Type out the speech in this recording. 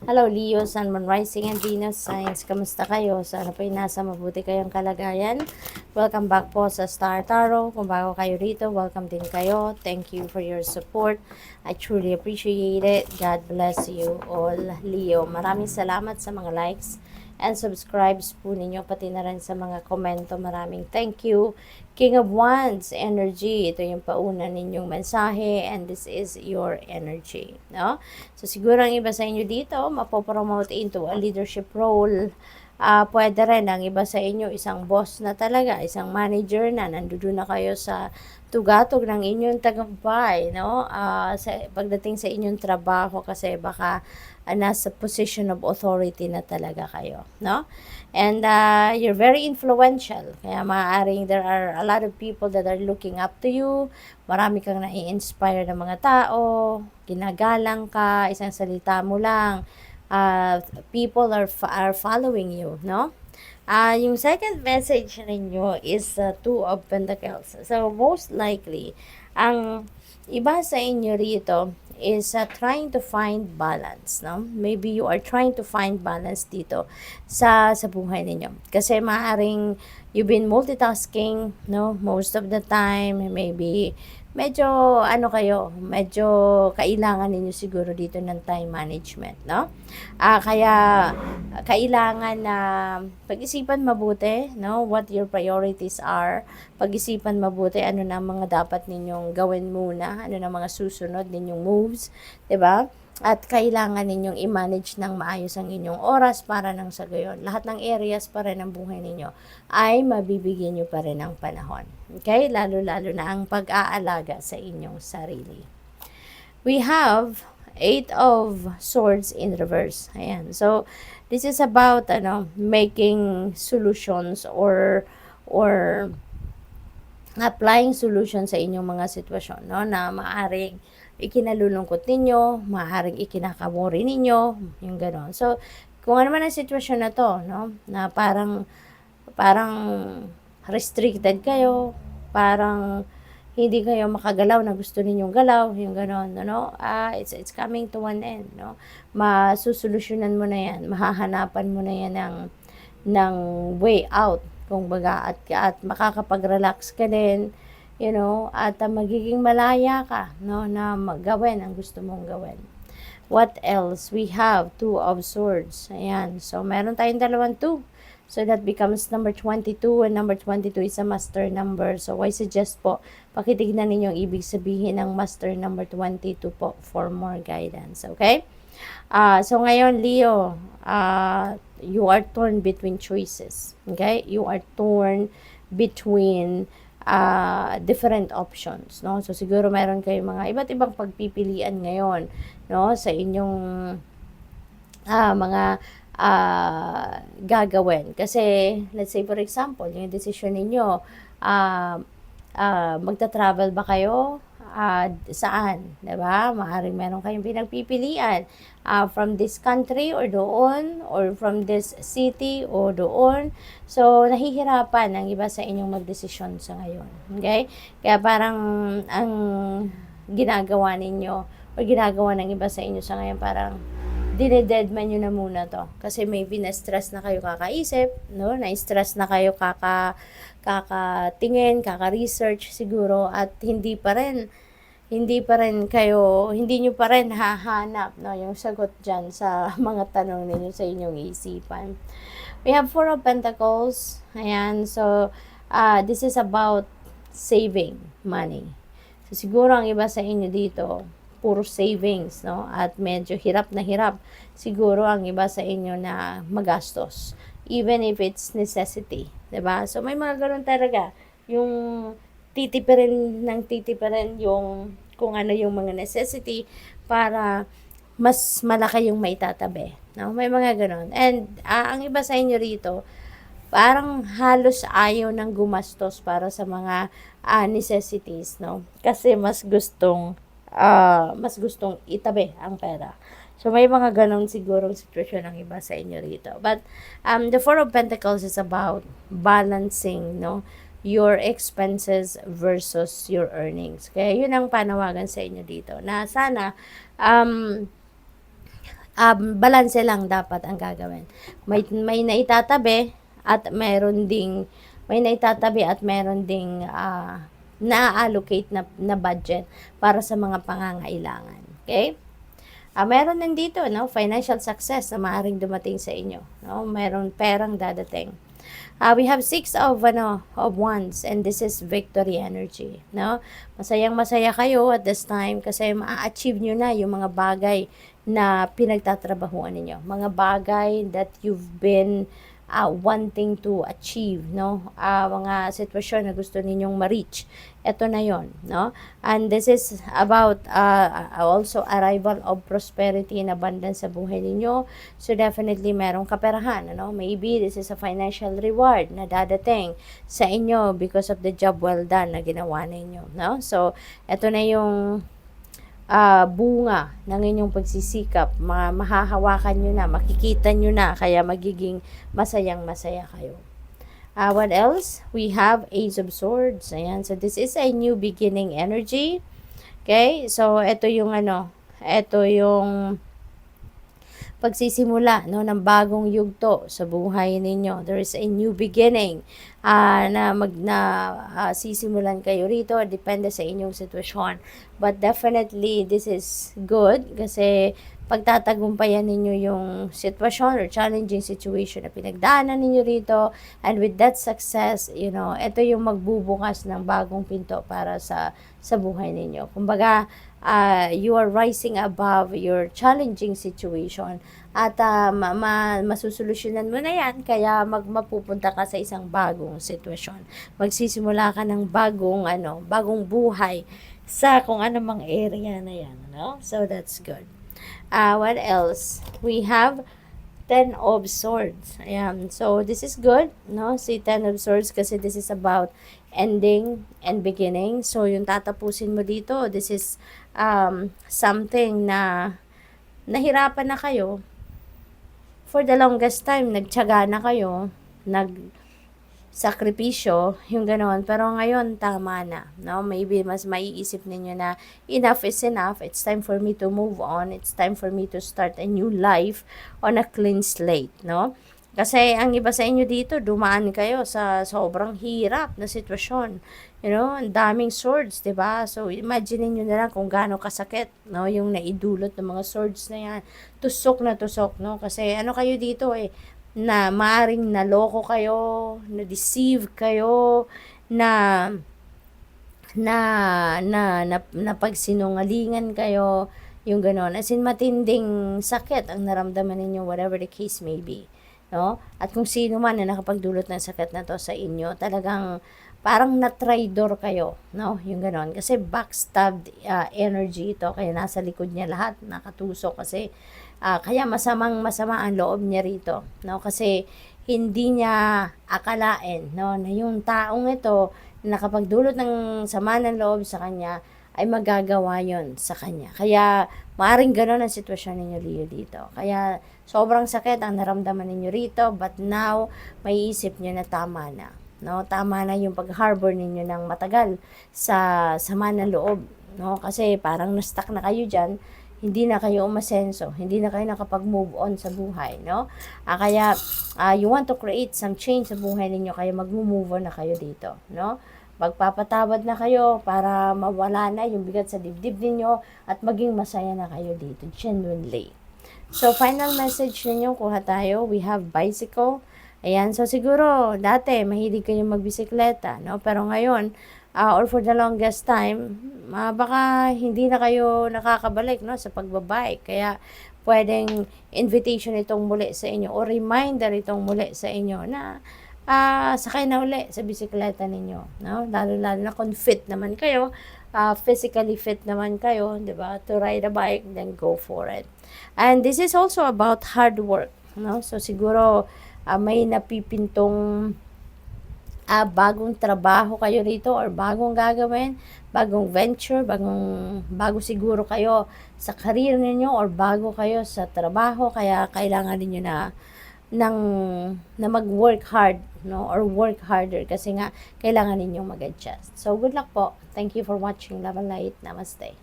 Hello Leo, Sun, Moon, Rising, and Venus Signs. Kamusta kayo? Sana po nasa mabuti kayong kalagayan. Welcome back po sa Star Tarot. Kung bago kayo rito, welcome din kayo. Thank you for your support. I truly appreciate it. God bless you all, Leo. Maraming salamat sa mga likes and subscribes po ninyo, pati na rin sa mga komento. Maraming thank you. King of Wands energy, ito yung pauna ninyong mensahe, and this is your energy, no? So siguro ang iba sa inyo dito mapopromote into a leadership role. Pwede rin ang iba sa inyo isang boss na talaga, isang manager na, nandoon na kayo sa tugatog ng inyong tagumpay, no? Pagdating sa inyong trabaho, kasi baka nasa position of authority na talaga kayo, no? And you're very influential, kaya maaaring there are a lot of people that are looking up to you. Marami kang nai-inspire ng mga tao, ginagalang ka, isang salita mo lang, people are following you, no? Yung second message ninyo is Two of Pentacles. So, most likely, ang iba sa inyo rito is trying to find balance, no? Maybe you are trying to find balance dito sa buhay ninyo. Kasi maaring you've been multitasking, no? Most of the time, maybe medyo medyo kailangan ninyo siguro dito ng time management, no? Kaya kailangan na pag-isipan mabuti, no, what your priorities are. Pag-isipan mabuti ano na mga dapat ninyong gawin muna, ano na mga susunod ninyong moves, 'di ba? At kailangan ninyong i-manage ng maayos ang inyong oras para nang sa gayon, lahat ng areas pa rin ng buhay ninyo ay mabibigyan nyo pa rin ng panahon. Okay? Lalo-lalo na ang pag-aalaga sa inyong sarili. We have Eight of Swords in reverse. Ayan. So, this is about making solutions or applying solution sa inyong mga sitwasyon, no, na maaaring ikinalulungkot ninyo, maaaring ikinakamori ninyo, yung gano'n. So, kung ano man ang sitwasyon na to, no, na parang restricted kayo, parang hindi kayo makagalaw na gusto ninyong galaw, yung gano'n, no? It's coming to one end, no? Masusolusyonan mo na yan, mahahanapan mo na yan ng way out, kung baga, at makakapag-relax ka din, you know, at magiging malaya ka, no, na gawin ang gusto mong gawin. What else? We have Two of Swords. Ayan. So, meron tayong dalawang two. So, that becomes number 22, and number 22 is a master number. So, I suggest po, pakitignan ninyo ang ibig sabihin ng master number 22 po for more guidance. Okay? So, ngayon, Leo, you are torn between choices. Okay? You are torn between different options, no? So, siguro meron kayong mga iba't ibang pagpipilian ngayon, no, sa inyong mga gagawin. Kasi, let's say for example, yung decision ninyo, magta-travel ba kayo? Saan? Diba? Maaaring meron kayong pinagpipilian. From this country or doon, or from this city or doon. So, nahihirapan ang iba sa inyong magdesisyon sa ngayon. Okay? Kaya parang ang ginagawa ninyo o ginagawa ng iba sa inyo sa ngayon, parang dinededman nyo na muna to. Kasi maybe na-stress na kayo kakaisip, no? Na-stress na kayo kakatingin, kaka-research siguro, at hindi nyo pa rin hahanap, no, yung sagot dyan sa mga tanong ninyo sa inyong isipan. We have Four of Pentacles. Ayan. So, this is about saving money. So, siguro ang iba sa inyo dito, puro savings, no? At medyo hirap na hirap siguro ang iba sa inyo na magastos. Even if it's necessity. 'Di ba? So, may mga ganun talaga. Yung titipirin yung kung ano yung mga necessity para mas malaki yung maitatabi. No? May mga ganun. And ang iba sa inyo rito, parang halos ayaw nang gumastos para sa mga necessities, no? Kasi mas gustong itabi ang pera. So, may mga ganong sigurong sitwasyon ng iba sa inyo rito. But, the Four of Pentacles is about balancing, no, your expenses versus your earnings. Kaya, yun ang panawagan sa inyo dito. Na sana, balanse lang dapat ang gagawin. May naitatabi at meron ding na-allocate na budget para sa mga pangangailangan. Okay? Meron din dito, no, financial success na maaaring dumating sa inyo. No? Meron perang dadating. We have 6 of wands, and this is victory energy. No? Masayang-masaya kayo at this time kasi ma-achieve nyo na yung mga bagay na pinagtatrabahuan ninyo. Mga bagay that you've been wanting to achieve, no? Mga sitwasyon na gusto ninyong ma-reach. Ito na yon, no? And this is about also arrival of prosperity and abundance sa buhay ninyo. So definitely merong kaperahan, ano? Maybe this is a financial reward na dadating sa inyo because of the job well done na ginawa ninyo, no? So ito na yung bunga ng inyong pagsisikap, mahahawakan nyo na, makikita nyo na, kaya magiging masayang-masaya kayo. What else? We have Ace of Swords. Ayan, so this is a new beginning energy. Okay, so ito yung pagsisimula, no, ng bagong yugto sa buhay ninyo. There is a new beginning sisimulan kayo rito. Depende sa inyong sitwasyon. But definitely, this is good kasi pagtatagumpayan ninyo yung sitwasyon or challenging situation na pinagdaanan ninyo rito, and with that success, ito yung magbubukas ng bagong pinto para sa buhay ninyo. Kumbaga, you are rising above your challenging situation at masusolusyonan mo na yan, kaya mapupunta ka sa isang bagong sitwasyon. Magsisimula ka ng bagong buhay sa kung anumang area na yan, no? So that's good. What else? We have 10 of Swords. Ayan. So, this is good, no? Si 10 of Swords kasi this is about ending and beginning. So, yung tatapusin mo dito, this is something na nahirapan na kayo. For the longest time, nagtiyaga na kayo, sakripisyo, yung ganoon. Pero ngayon, tama na. No? Maybe mas maiisip ninyo na enough is enough. It's time for me to move on. It's time for me to start a new life on a clean slate. No? Kasi ang iba sa inyo dito, dumaan kayo sa sobrang hirap na sitwasyon. Ang daming swords, 'di ba? So imagine niyo na lang kung gaano kasakit, no, yung naidulot ng mga swords na 'yan. Tusok na tusok, no? Kasi kayo dito na maaring naloko kayo, na-deceive kayo, na pagsinungalingan kayo, yung gano'n. As in, matinding sakit ang naramdaman ninyo, whatever the case may be. No? At kung sino man na nakapagdulot ng sakit na to sa inyo, talagang parang na-traidor kayo, no? Yung gano'n. Kasi backstabbed energy ito, kaya nasa likod niya lahat, nakatusok kasi kaya masama ang loob niya rito, no? Kasi hindi niya akalain, no, na yung taong ito na nakapagdulot ng sama ng loob sa kanya ay magagawa yon sa kanya. Kaya maaring gano'n ang sitwasyon ninyo dito. Kaya sobrang sakit ang naramdaman ninyo rito, but now may isip niyo na tama na. No, tama na yung pag-harbor ninyo ng matagal sa sama ng loob, no? Kasi parang na-stuck na kayo diyan, hindi na kayo umasenso, hindi na kayo nakapag-move on sa buhay, no? Kaya you want to create some change sa buhay ninyo, kaya mag-move on na kayo dito, no? Magpapatawad na kayo para mawala na yung bigat sa dibdib ninyo at maging masaya na kayo dito, genuinely. So, final message ninyo, kuha tayo. We have bicycle. Ayan, so siguro, dati, mahilig kayo magbisikleta, no? Pero ngayon, or for the longest time, baka hindi na kayo nakakabalik, no, sa pagbabike. Kaya, pwedeng invitation itong muli sa inyo, o reminder itong muli sa inyo na sakay na uli sa bisikleta ninyo, no? Lalo-lalo na kung fit naman kayo, physically fit naman kayo, di ba? To ride a bike, then go for it. And this is also about hard work, no? So, siguro, may napipintong bagong trabaho kayo rito or bagong gagawin, bagong venture, bago siguro kayo sa career ninyo or bago kayo sa trabaho, kaya kailangan niyo na mag-work hard, no, or work harder kasi nga kailangan ninyong mag-adjust. So good luck po. Thank you for watching. Love and light. Namaste.